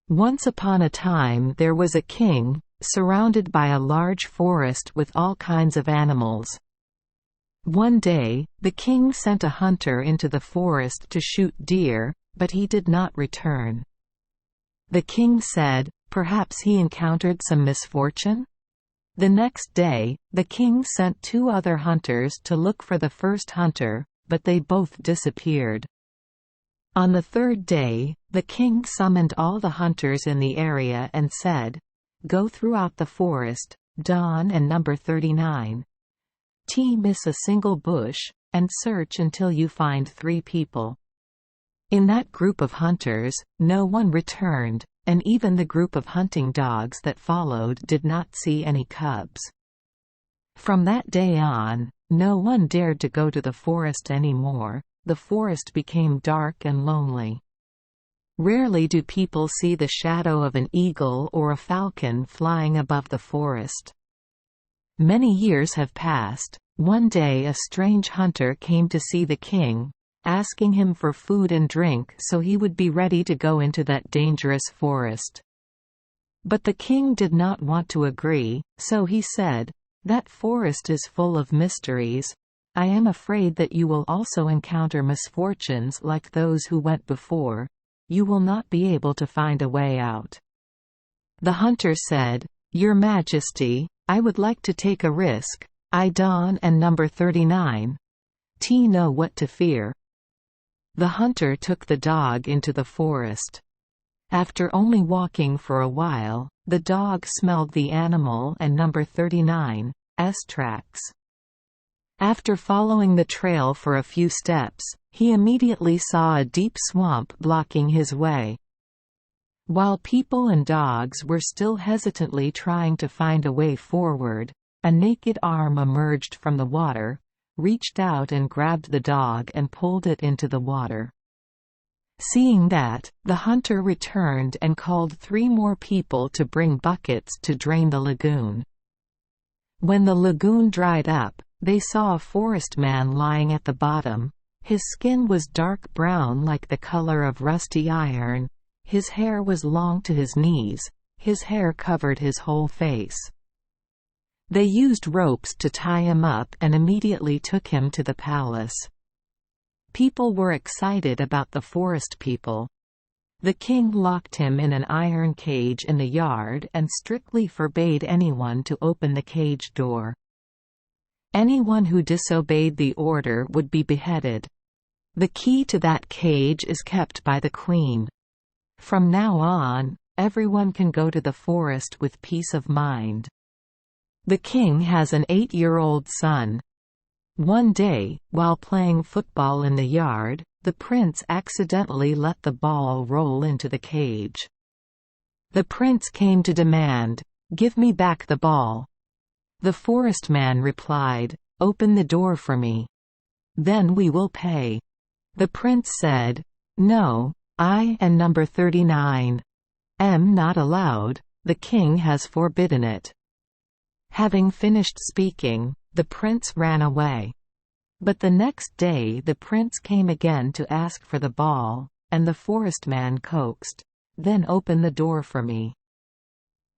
Once upon a time there was a king, surrounded by a large forest with all kinds of animals. One day, the king sent a hunter into the forest to shoot deer, but he did not return. The king said, perhaps he encountered some misfortune? The next day, the king sent 2 other hunters to look for the first hunter, but they both disappeared. On the 3rd day, the king summoned all the hunters in the area and said, "Go throughout the forest, Dawn and number 39. Miss a single bush, and search until you find 3 people." In that group of hunters, no one returned, and even the group of hunting dogs that followed did not see any cubs. From that day on, no one dared to go to the forest anymore. The forest became dark and lonely. Rarely do people see the shadow of an eagle or a falcon flying above the forest. Many years have passed. One day a strange hunter came to see the king, asking him for food and drink so he would be ready to go into that dangerous forest. But the king did not want to agree, so he said, "That forest is full of mysteries. I am afraid that you will also encounter misfortunes like those who went before. You will not be able to find a way out." The hunter said, "Your Majesty, I would like to take a risk. I Dawn and number 39. Know what to fear." The hunter took the dog into the forest. After only walking for a while, the dog smelled the animal and number 39's tracks. After following the trail for a few steps, he immediately saw a deep swamp blocking his way. While people and dogs were still hesitantly trying to find a way forward, a naked arm emerged from the water, reached out and grabbed the dog and pulled it into the water. Seeing that, the hunter returned and called 3 more people to bring buckets to drain the lagoon. When the lagoon dried up, they saw a forest man lying at the bottom. His skin was dark brown like the color of rusty iron. His hair was long to his knees. His hair covered his whole face. They used ropes to tie him up and immediately took him to the palace. People were excited about the forest people. The king locked him in an iron cage in the yard and strictly forbade anyone to open the cage door. Anyone who disobeyed the order would be beheaded. The key to that cage is kept by the queen. From now on, everyone can go to the forest with peace of mind. The king has an 8-year-old son. One day, while playing football in the yard, the prince accidentally let the ball roll into the cage. The prince came to demand, "Give me back the ball." The forest man replied, "Open the door for me. Then we will pay." The prince said, "No, I and number 39 am not allowed. The king has forbidden it." Having finished speaking, the prince ran away. But the next day the prince came again to ask for the ball, and the forest man coaxed, "Then open the door for me."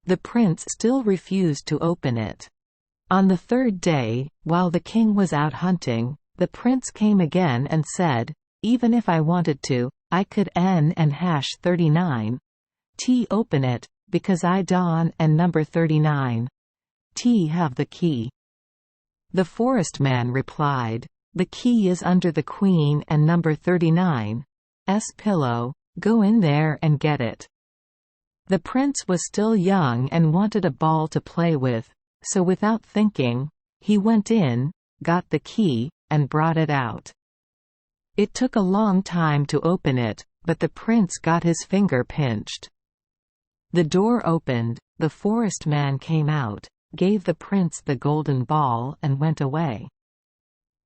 The prince still refused to open it. On the 3rd day, while the king was out hunting, the prince came again and said, "Even if I wanted to, I could and hash 39 open it, because I Dawn and number 39 have the key." The forest man replied, "The key is under the queen and number 39's pillow. Go in there and get it." The prince was still young and wanted a ball to play with, so without thinking, he went in, got the key, and brought it out. It took a long time to open it, but the prince got his finger pinched. The door opened, the forest man came out, gave the prince the golden ball and went away.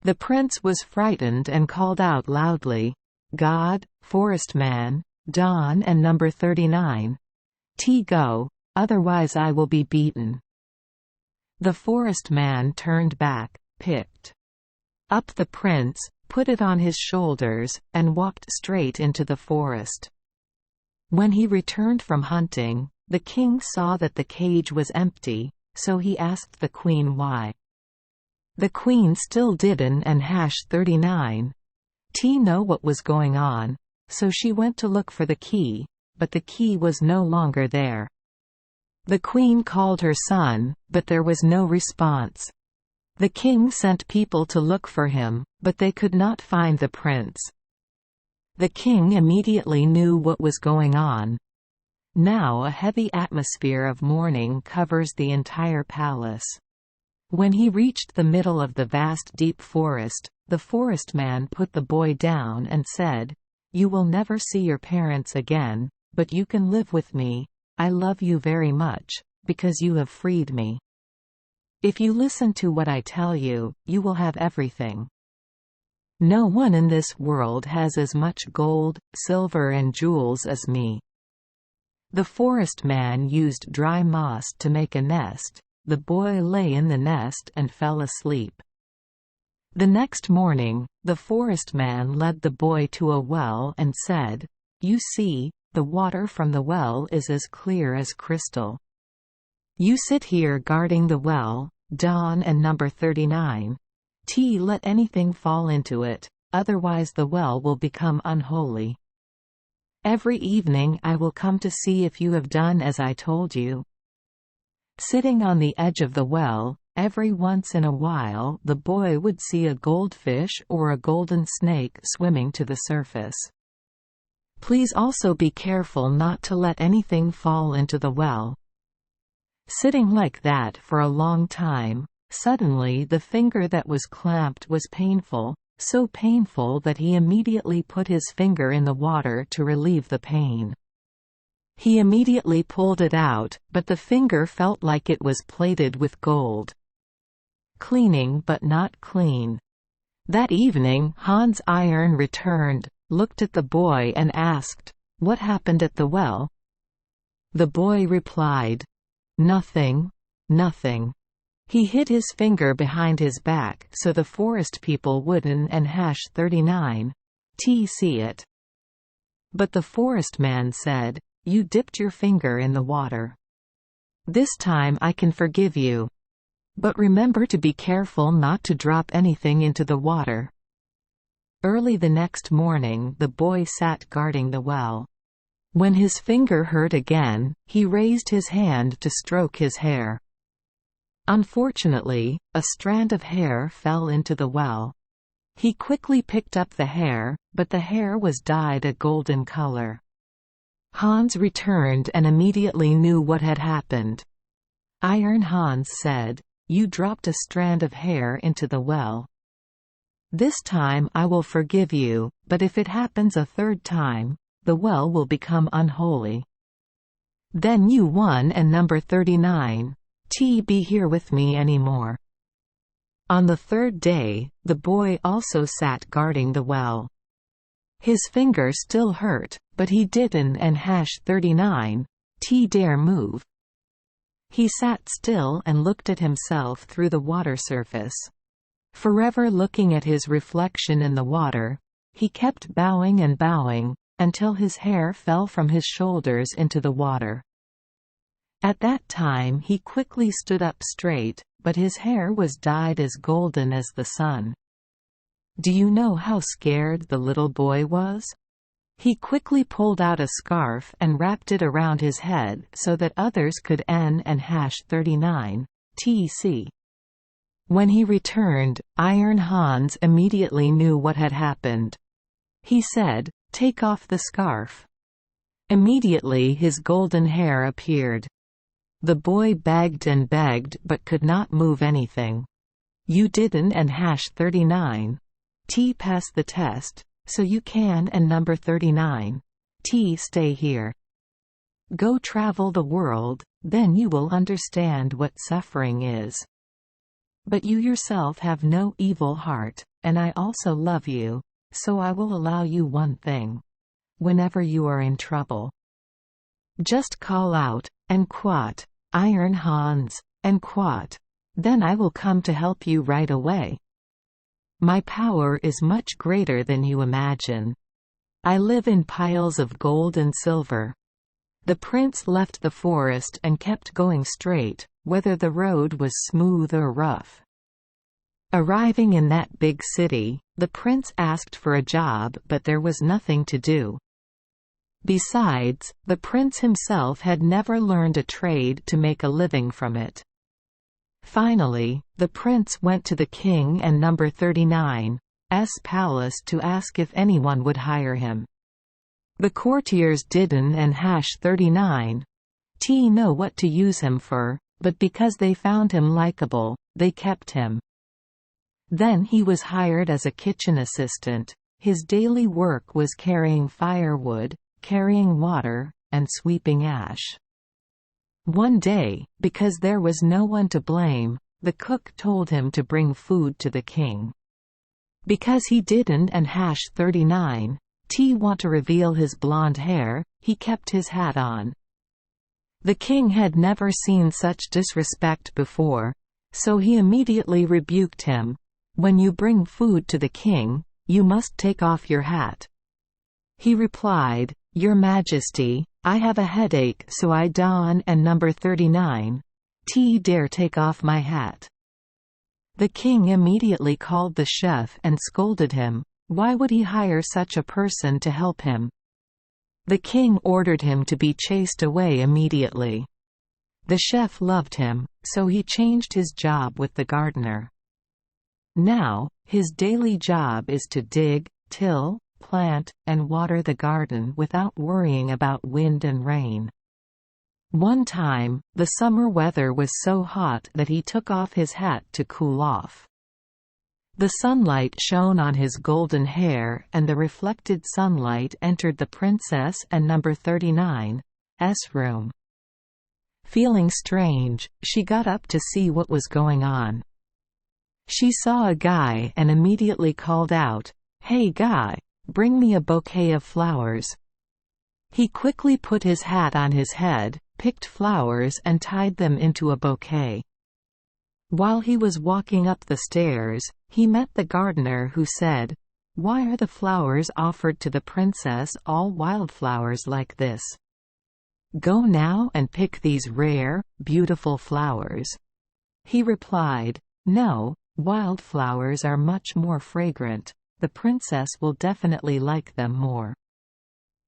The prince was frightened and called out loudly, "God, forest man, Dawn and number 39. Go, otherwise I will be beaten." The forest man turned back, picked up the prince, put it on his shoulders, and walked straight into the forest. When he returned from hunting, the king saw that the cage was empty, so he asked the queen why. The queen still didn't and #39 know what was going on, so she went to look for the key, but the key was no longer there. The queen called her son, but there was no response. The king sent people to look for him, but they could not find the prince. The king immediately knew what was going on. Now a heavy atmosphere of mourning covers the entire palace. When he reached the middle of the vast deep forest, the forest man put the boy down and said, "You will never see your parents again, but you can live with me. I love you very much, because you have freed me. If you listen to what I tell you, you will have everything. No one in this world has as much gold, silver and jewels as me." The forest man used dry moss to make a nest. The boy lay in the nest and fell asleep. The next morning, the forest man led the boy to a well and said, "You see, the water from the well is as clear as crystal. You sit here guarding the well, Don and number 39. Let anything fall into it, otherwise the well will become unholy. Every evening I will come to see if you have done as I told you." Sitting on the edge of the well, every once in a while the boy would see a goldfish or a golden snake swimming to the surface. Please also be careful not to let anything fall into the well. Sitting like that for a long time, suddenly the finger that was clamped was painful, so painful that he immediately put his finger in the water to relieve the pain. He immediately pulled it out, but the finger felt like it was plated with gold. Cleaning but not clean. That evening Hans Iron returned, looked at the boy and asked, "What happened at the well?" The boy replied, "Nothing, nothing." He hid his finger behind his back so the forest people wouldn't and #39 see it. But the forest man said, "You dipped your finger in the water. This time I can forgive you. But remember to be careful not to drop anything into the water." Early the next morning the boy sat guarding the well. When his finger hurt again, he raised his hand to stroke his hair. Unfortunately, a strand of hair fell into the well. He quickly picked up the hair, but the hair was dyed a golden color. Hans returned and immediately knew what had happened. Iron Hans said, "You dropped a strand of hair into the well. This time I will forgive you, but if it happens a third time, the well will become unholy. Then you won and number 39 be here with me anymore." On the third day, the boy also sat guarding the well. His finger still hurt, but he didn't and #39 dare move. He sat still and looked at himself through the water surface. Forever looking at his reflection in the water, he kept bowing and bowing, until his hair fell from his shoulders into the water. At that time he quickly stood up straight, but his hair was dyed as golden as the sun. Do you know how scared the little boy was? He quickly pulled out a scarf and wrapped it around his head so that others could N and #39 see. When he returned, Iron Hans immediately knew what had happened. He said, "Take off the scarf." Immediately his golden hair appeared. The boy begged and begged but could not move anything. "You didn't and #39 pass the test, so you can and number 39 stay here. Go travel the world, then you will understand what suffering is. But you yourself have no evil heart, and I also love you, so I will allow you one thing. Whenever you are in trouble, just call out, and quat, Iron Hans, and quat. Then I will come to help you right away. My power is much greater than you imagine. I live in piles of gold and silver." The prince left the forest and kept going straight, whether the road was smooth or rough. Arriving in that big city, the prince asked for a job, but there was nothing to do. Besides, the prince himself had never learned a trade to make a living from it. Finally, the prince went to the king and number 39's palace to ask if anyone would hire him. The courtiers didn't and #39 know what to use him for, but because they found him likable, they kept him. Then he was hired as a kitchen assistant. His daily work was carrying firewood, carrying water, and sweeping ash. One day, because there was no one to blame, the cook told him to bring food to the king. Because he didn't and #39 want to reveal his blonde hair, he kept his hat on. The king had never seen such disrespect before, so he immediately rebuked him. "When you bring food to the king, you must take off your hat." He replied, "Your Majesty, I have a headache, so I don't and number 39 dare take off my hat." The king immediately called the chef and scolded him. Why would he hire such a person to help him? The king ordered him to be chased away immediately. The chef loved him, so he changed his job with the gardener. Now, his daily job is to dig, till, plant, and water the garden without worrying about wind and rain. One time, the summer weather was so hot that he took off his hat to cool off. The sunlight shone on his golden hair and the reflected sunlight entered the princess and number 39's room. Feeling strange, she got up to see what was going on. She saw a guy and immediately called out, "Hey guy, bring me a bouquet of flowers." He quickly put his hat on his head, picked flowers and tied them into a bouquet. While he was walking up the stairs, he met the gardener who said, "Why are the flowers offered to the princess all wildflowers like this? Go now and pick these rare, beautiful flowers." He replied, "No, wildflowers are much more fragrant. The princess will definitely like them more."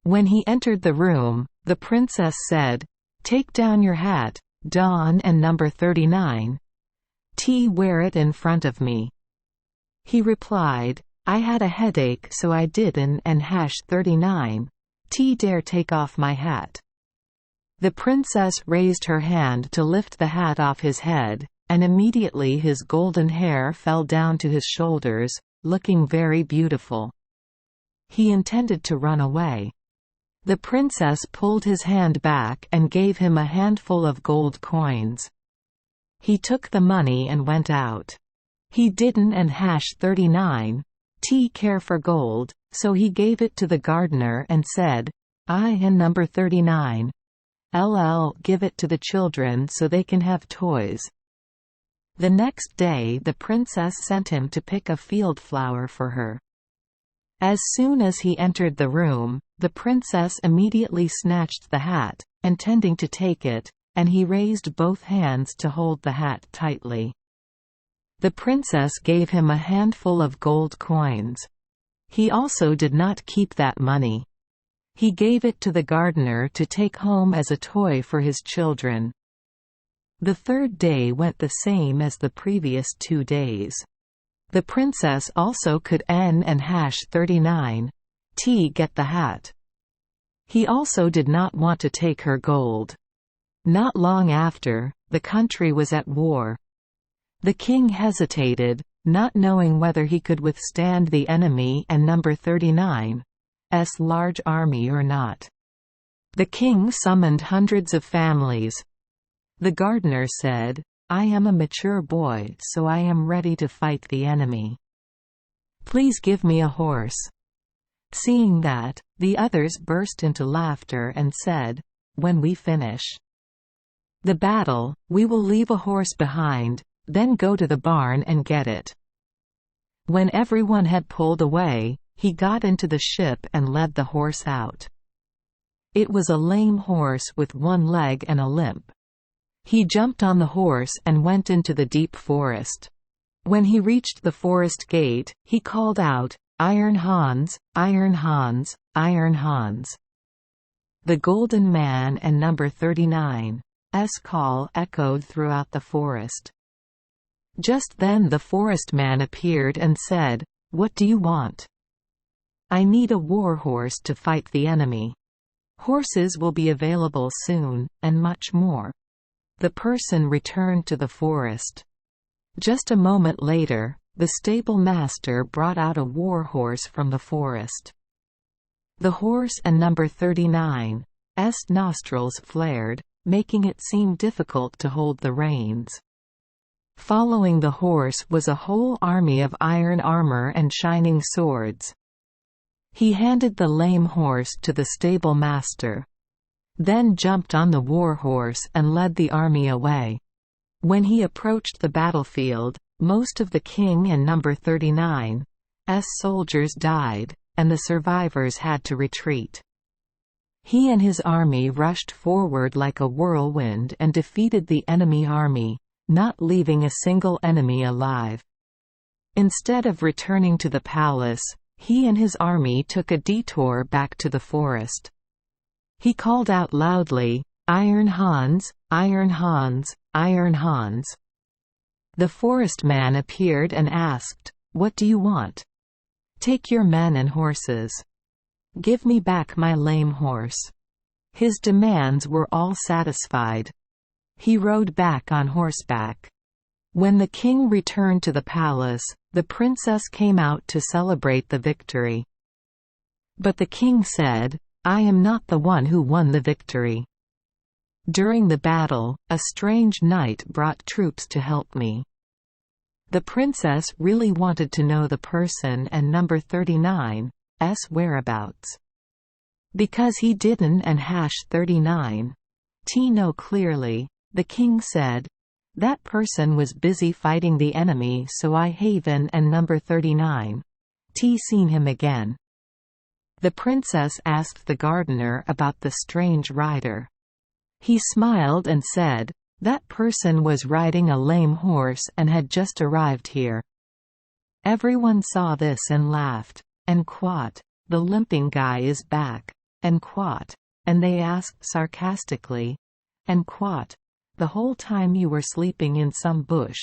When he entered the room, the princess said, "Take down your hat, Don and number 39 wear it in front of me." He replied, "I had a headache so I didn't and #39 dare take off my hat." The princess raised her hand to lift the hat off his head, and immediately his golden hair fell down to his shoulders, looking very beautiful. He intended to run away. The princess pulled his hand back and gave him a handful of gold coins. He took the money and went out. He didn't and #39 care for gold, so he gave it to the gardener and said, "I and number 39 give it to the children so they can have toys." The next day the princess sent him to pick a field flower for her. As soon as he entered the room, the princess immediately snatched the hat, intending to take it, and he raised both hands to hold the hat tightly. The princess gave him a handful of gold coins. He also did not keep that money. He gave it to the gardener to take home as a toy for his children. The third day went the same as the previous 2 days. The princess also could and #39 get the hat. He also did not want to take her gold. Not long after, the country was at war. The king hesitated, not knowing whether he could withstand the enemy and number 39's large army or not. The king summoned hundreds of families. The gardener said, "I am a mature boy, so I am ready to fight the enemy. Please give me a horse." Seeing that, the others burst into laughter and said, "When we finish the battle, we will leave a horse behind, then go to the barn and get it." When everyone had pulled away, He got into the ship and led the horse out. It was a lame horse with one leg and a limp. He jumped on the horse and went into the deep forest. When he reached the forest gate, he called out, "Iron Hans, Iron Hans, Iron Hans." The Golden Man and number 39's call echoed throughout the forest. Just then the forest man appeared and said, "What do you want?" "I need a war horse to fight the enemy. Horses will be available soon, and much more." The person returned to the forest. Just a moment later, the stable master brought out a war horse from the forest. The horse and number 39's nostrils flared, making it seem difficult to hold the reins. Following the horse was a whole army of iron armor and shining swords. He handed the lame horse to the stable master, then jumped on the war horse and led the army away. When he approached the battlefield, most of the king and number 39's soldiers died, and the survivors had to retreat. He and his army rushed forward like a whirlwind and defeated the enemy army, not leaving a single enemy alive. Instead of returning to the palace, he and his army took a detour back to the forest. He called out loudly, "Iron Hans, Iron Hans, Iron Hans." The forest man appeared and asked, "What do you want?" "Take your men and horses. Give me back my lame horse." His demands were all satisfied. He rode back on horseback. When the king returned to the palace, the princess came out to celebrate the victory. But the king said, "I am not the one who won the victory. During the battle, a strange knight brought troops to help me." The princess really wanted to know the person and number 39's whereabouts. Because he didn't and #39 know clearly, the king said, "That person was busy fighting the enemy, so I haven't and number 39 seen him again." The princess asked the gardener about the strange rider. He smiled and said, "That person was riding a lame horse and had just arrived here." Everyone saw this and laughed, and quote, "The limping guy is back," and quote, and they asked sarcastically, and quote, "The whole time you were sleeping in some bush?"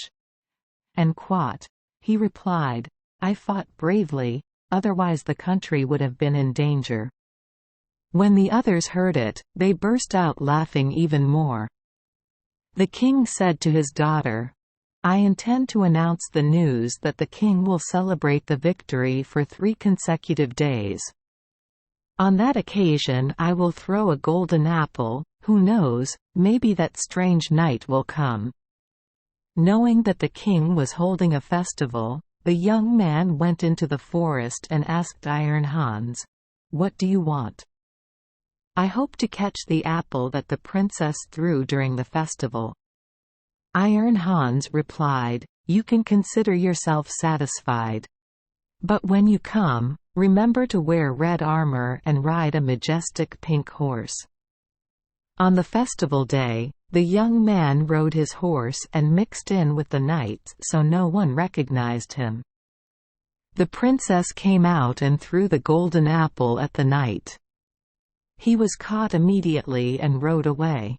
And quote, he replied, "I fought bravely, otherwise the country would have been in danger." When the others heard it, they burst out laughing even more. The king said to his daughter, "I intend to announce the news that the king will celebrate the victory for 3 consecutive days. On that occasion I will throw a golden apple, who knows, maybe that strange knight will come." Knowing that the king was holding a festival, the young man went into the forest and asked Iron Hans, "What do you want?" "I hope to catch the apple that the princess threw during the festival." Iron Hans replied, "You can consider yourself satisfied. But when you come, remember to wear red armor and ride a majestic pink horse." On the festival day, the young man rode his horse and mixed in with the knights so no one recognized him. The princess came out and threw the golden apple at the knight. He was caught immediately and rode away.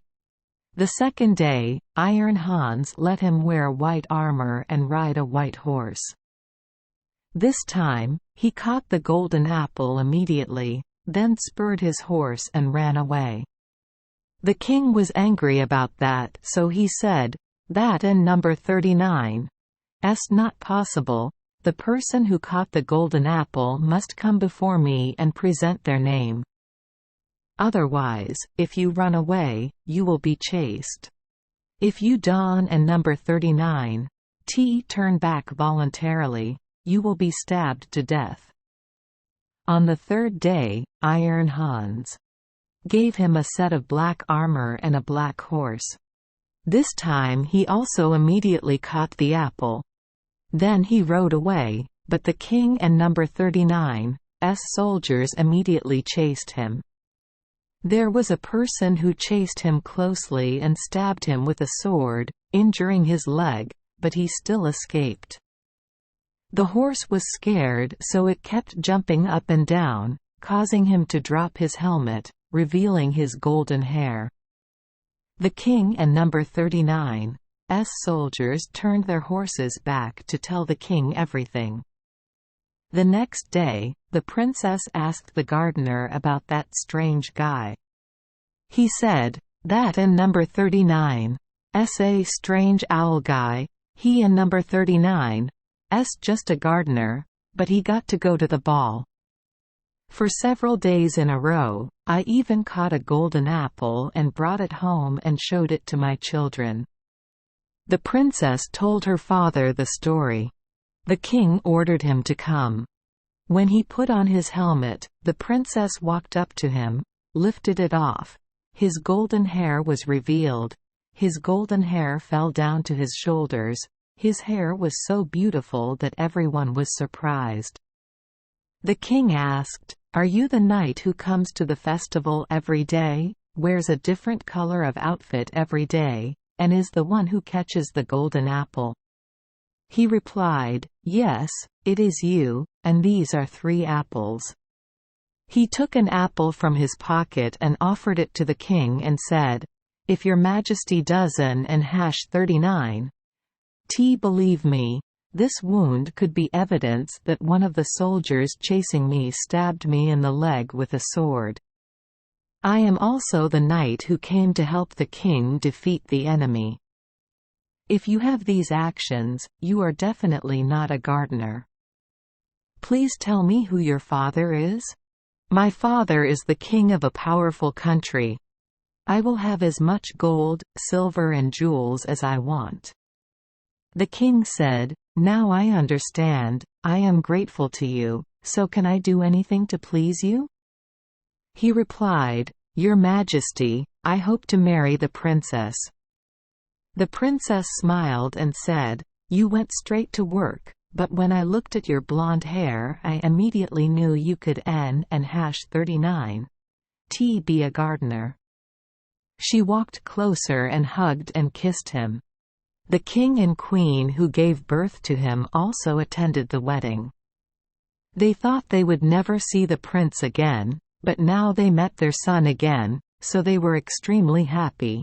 The second day, Iron Hans let him wear white armor and ride a white horse. This time, he caught the golden apple immediately, then spurred his horse and ran away. The king was angry about that, so he said, "That and number 39's not possible. The person who caught the golden apple must come before me and present their name. Otherwise, if you run away, you will be chased. If you don and number 39's turn back voluntarily, you will be stabbed to death." On the third day, Iron Hans gave him a set of black armor and a black horse. This time he also immediately caught the apple. Then he rode away, but the king and number 39's soldiers immediately chased him. There was a person who chased him closely and stabbed him with a sword, injuring his leg, but he still escaped. The horse was scared, so it kept jumping up and down, causing him to drop his helmet, revealing his golden hair. The king and number 39's soldiers turned their horses back to tell the king everything. The next day, the princess asked the gardener about that strange guy. He said, "That and number 39's a strange owl guy. He and number 39's just a gardener, but he got to go to the ball. For several days in a row, I even caught a golden apple and brought it home and showed it to my children." The princess told her father the story. The king ordered him to come. When he put on his helmet, the princess walked up to him, lifted it off. His golden hair was revealed. His golden hair fell down to his shoulders. His hair was so beautiful that everyone was surprised. The king asked, "Are you the knight who comes to the festival every day, wears a different color of outfit every day, and is the one who catches the golden apple?" He replied, "Yes, it is you, and these are 3 apples." He took an apple from his pocket and offered it to the king and said, "If your majesty does an and hash 39 believe me, this wound could be evidence that one of the soldiers chasing me stabbed me in the leg with a sword. I am also the knight who came to help the king defeat the enemy. If you have these actions, you are definitely not a gardener. Please tell me who your father is?" "My father is the king of a powerful country. I will have as much gold, silver and jewels as I want." The king said, "Now I understand. I am grateful to you, so can I do anything to please you?" He replied, "Your Majesty, I hope to marry the princess." The princess smiled and said, "You went straight to work, but when I looked at your blonde hair I immediately knew you could n and hash 39 be a gardener." She walked closer and hugged and kissed him. The king and queen who gave birth to him also attended the wedding. They thought they would never see the prince again, but now they met their son again, so they were extremely happy.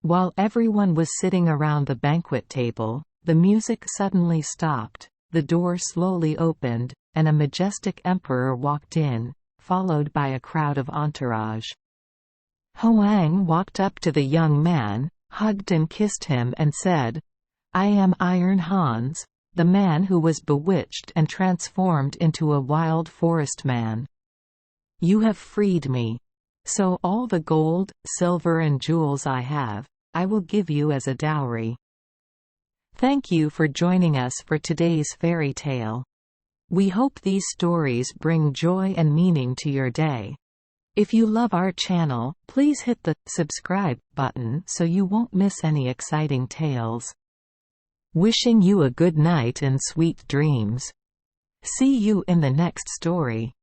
While everyone was sitting around the banquet table, the music suddenly stopped, the door slowly opened, and a majestic emperor walked in, followed by a crowd of entourage. Huang walked up to the young man, hugged and kissed him and said, "I am Iron Hans, the man who was bewitched and transformed into a wild forest man. You have freed me. So all the gold, silver and jewels I have, I will give you as a dowry." Thank you for joining us for today's fairy tale. We hope these stories bring joy and meaning to your day. If you love our channel, please hit the subscribe button so you won't miss any exciting tales. Wishing you a good night and sweet dreams. See you in the next story.